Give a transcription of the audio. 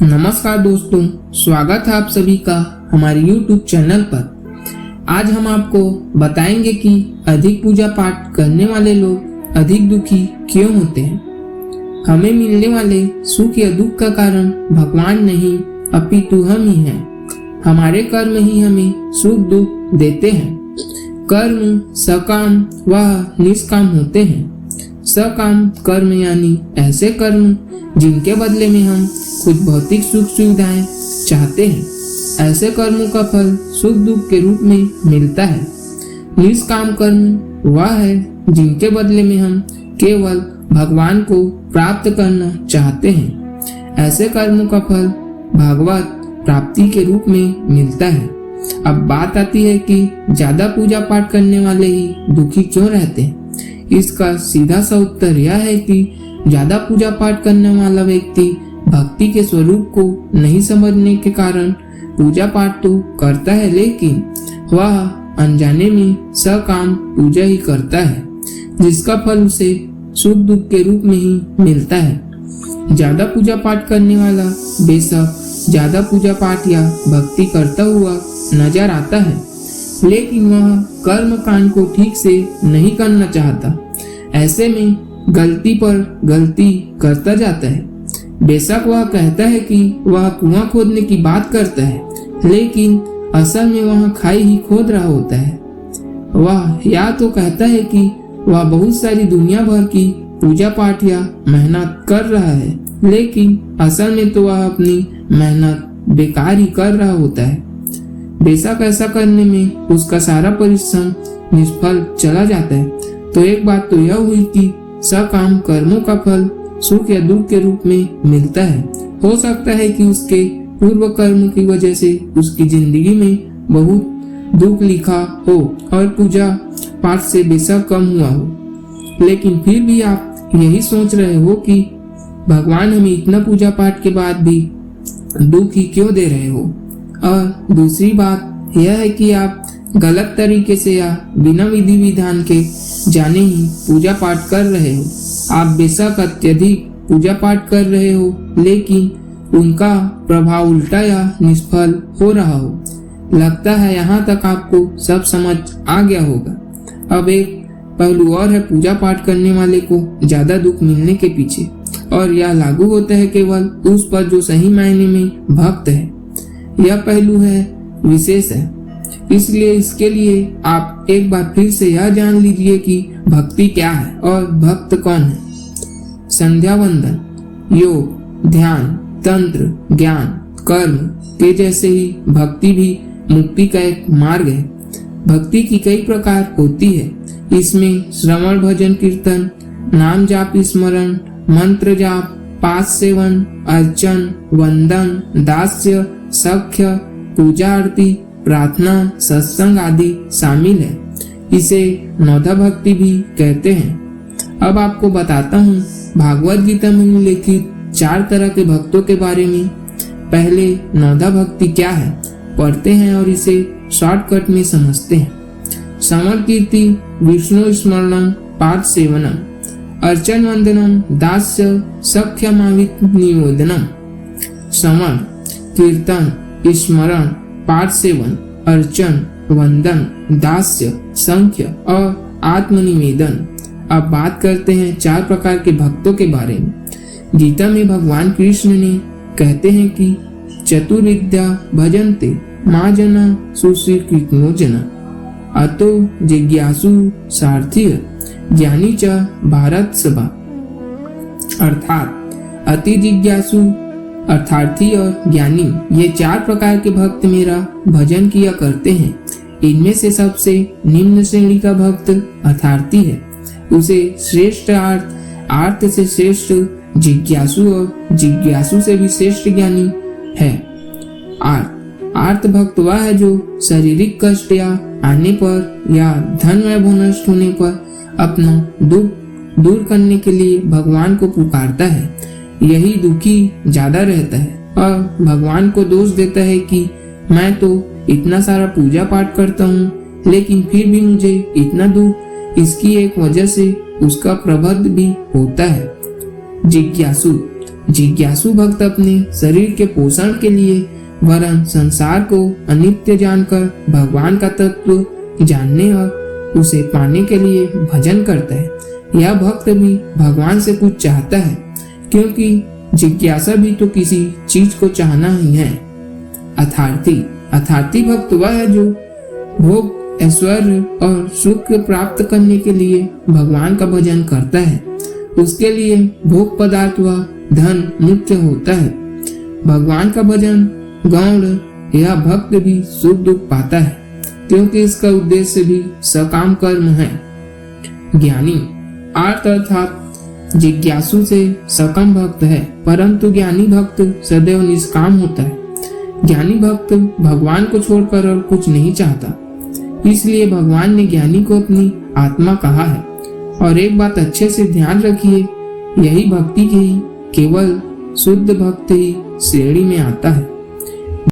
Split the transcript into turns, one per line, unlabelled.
नमस्कार दोस्तों, स्वागत है आप सभी का हमारे YouTube चैनल पर। आज हम आपको बताएंगे कि अधिक पूजा पाठ करने वाले लोग अधिक दुखी क्यों होते हैं। हमें मिलने वाले सुख या दुख का कारण भगवान नहीं अपितु हम ही हैं। हमारे कर्म ही हमें सुख दुख देते हैं। कर्म सकाम व निष्काम होते हैं। सकाम कर्म यानी ऐसे कर्म जिनके बदले में हम कुछ भौतिक सुख सुविधाएं चाहते हैं। ऐसे कर्मों का फल सुख दुख के रूप में मिलता है। निष्काम कर्म वह है जिनके बदले में हम केवल भगवान को प्राप्त करना चाहते हैं। ऐसे कर्मों का फल भागवत प्राप्ति के रूप में मिलता है। अब बात आती है कि ज्यादा पूजा पाठ करने वाले ही दुखी क्यों रहते हैं। इसका सीधा सा उत्तर यह है कि ज्यादा पूजा पाठ करने वाला व्यक्ति भक्ति के स्वरूप को नहीं समझने के कारण पूजा पाठ तो करता है, लेकिन वह अनजाने में सकाम पूजा ही करता है, जिसका फल उसे सुख दुख के रूप में ही मिलता है। ज्यादा पूजा पाठ करने वाला बेशक ज्यादा पूजा पाठ या भक्ति करता हुआ नजर आता है, लेकिन वह कर्म कांड को ठीक से नहीं करना चाहता। ऐसे में गलती पर गलती करता जाता है। बेशक वह कहता है कि वह कुआं खोदने की बात करता है, लेकिन असल में वह खाई ही खोद रहा होता है। वह या तो कहता है कि वह बहुत सारी दुनिया भर की पूजा पाठ या मेहनत कर रहा है, लेकिन असल में तो वह अपनी मेहनत बेकार ही कर रहा होता है। बेशक ऐसा करने में उसका सारा परिश्रम निष्फल चला जाता है। तो एक बात तो यह हुई कि सकाम कर्मों का फल सुख या दुख के रूप में मिलता है। हो सकता है कि उसके पूर्व कर्म की वजह से उसकी जिंदगी में बहुत दुख लिखा हो और पूजा पाठ से बेशक कम हुआ हो, लेकिन फिर भी आप यही सोच रहे हो कि भगवान हमें इतना पूजा पाठ के बाद भी दुख ही क्यों दे रहे हो। और दूसरी बात यह है कि आप गलत तरीके से या बिना विधि विधान के जाने ही पूजा पाठ कर रहे हो। आप बेशक अत्यधिक पूजा पाठ कर रहे हो, लेकिन उनका प्रभाव उल्टा या निष्फल हो रहा हो। लगता है यहाँ तक आपको सब समझ आ गया होगा। अब एक पहलू और है पूजा पाठ करने वाले को ज्यादा दुख मिलने के पीछे, और यह लागू होता है केवल उस पर जो सही मायने में भक्त है। यह पहलू है विशेष है, इसलिए इसके लिए आप एक बार फिर से यह जान लीजिए कि भक्ति क्या है और भक्त कौन है। संध्या वंदन, योग, ध्यान, तंत्र, ज्ञान, कर्म के जैसे ही भक्ति भी मुक्ति का एक मार्ग है। भक्ति की कई प्रकार होती है। इसमें श्रवण, भजन, कीर्तन, नाम जाप, स्मरण, मंत्र जाप, पाठ सेवन, अर्चन, वंदन, दास्य, सख्य, पूजा आरती, प्रार्थना, सत्संग आदि शामिल है। इसे नौधा भक्ति भी कहते हैं। अब आपको बताता हूँ भागवत गीता में उल्लेखित 4 तरह के भक्तों के बारे में। पहले नौधा भक्ति क्या है पढ़ते हैं और इसे शॉर्टकट में समझते हैं। श्रवण कीर्ति, विष्णु स्मरणम, पाठ सेवनम, अर्चन वंदनम, दास्य, सख्यमावित निवेदनम। श्रवण, कीर्तन, स्मरण, पाठ सेवन, अर्चन, वंदन, दास्य, संख्य और आत्मनिवेदन। अब बात करते हैं 4 प्रकार के भक्तों के बारे में। गीता में भगवान कृष्ण ने कहते हैं कि चतुर्विद्या भजन्ते माँ जना सुशीर्कृतो जना अतो जिज्ञासु सारथिय ज्ञानी च भारत सभा। अर्थात अति जिज्ञासु, अर्थार्थी और ज्ञानी, ये 4 प्रकार के भक्त मेरा भजन किया करते हैं। इनमें से सबसे निम्न श्रेणी का भक्त अर्थार्थी है। उसे श्रेष्ठ आर्त से श्रेष्ठ जिज्ञासु और जिज्ञासु से भी श्रेष्ठ ज्ञानी है। आर्त भक्त वह है जो शारीरिक कष्ट या आने पर या धन वैभव नष्ट होने पर अपना दुख दूर करने के लिए भगवान को पुकारता है। यही दुखी ज्यादा रहता है और भगवान को दोष देता है कि मैं तो इतना सारा पूजा पाठ करता हूँ, लेकिन फिर भी मुझे इतना दुख। इसकी एक वजह से उसका प्रबंध भी होता है। जिज्ञासु जिज्ञासु भक्त अपने शरीर के पोषण के लिए वरन संसार को अनित्य जानकर भगवान का तत्व जानने और उसे पाने के लिए भजन करता है। यह भक्त भी भगवान से कुछ चाहता है, क्योंकि जिज्ञासा भी तो किसी चीज को चाहना ही है। अर्थार्थी भक्त वह है जो भोग, ऐश्वर्य और सुख प्राप्त करने के लिए भगवान का भजन करता है। उसके लिए भोग पदार्थ व धन मुख्य होता है। भगवान का भजन गौण यह भक्त भी सुख दुख पाता है, क्योंकि इसका उद्देश्य भी सकाम कर्म है। ज्ञानी अर्थात जिज्ञासु से सकम भक्त है, परंतु ज्ञानी भक्त सदैव निष्काम होता है। ज्ञानी भक्त भगवान को छोड़कर और कुछ नहीं चाहता, इसलिए भगवान ने ज्ञानी को अपनी आत्मा कहा है। और एक बात अच्छे से ध्यान रखिए, यही भक्ति की केवल शुद्ध भक्त ही श्रेणी में आता है।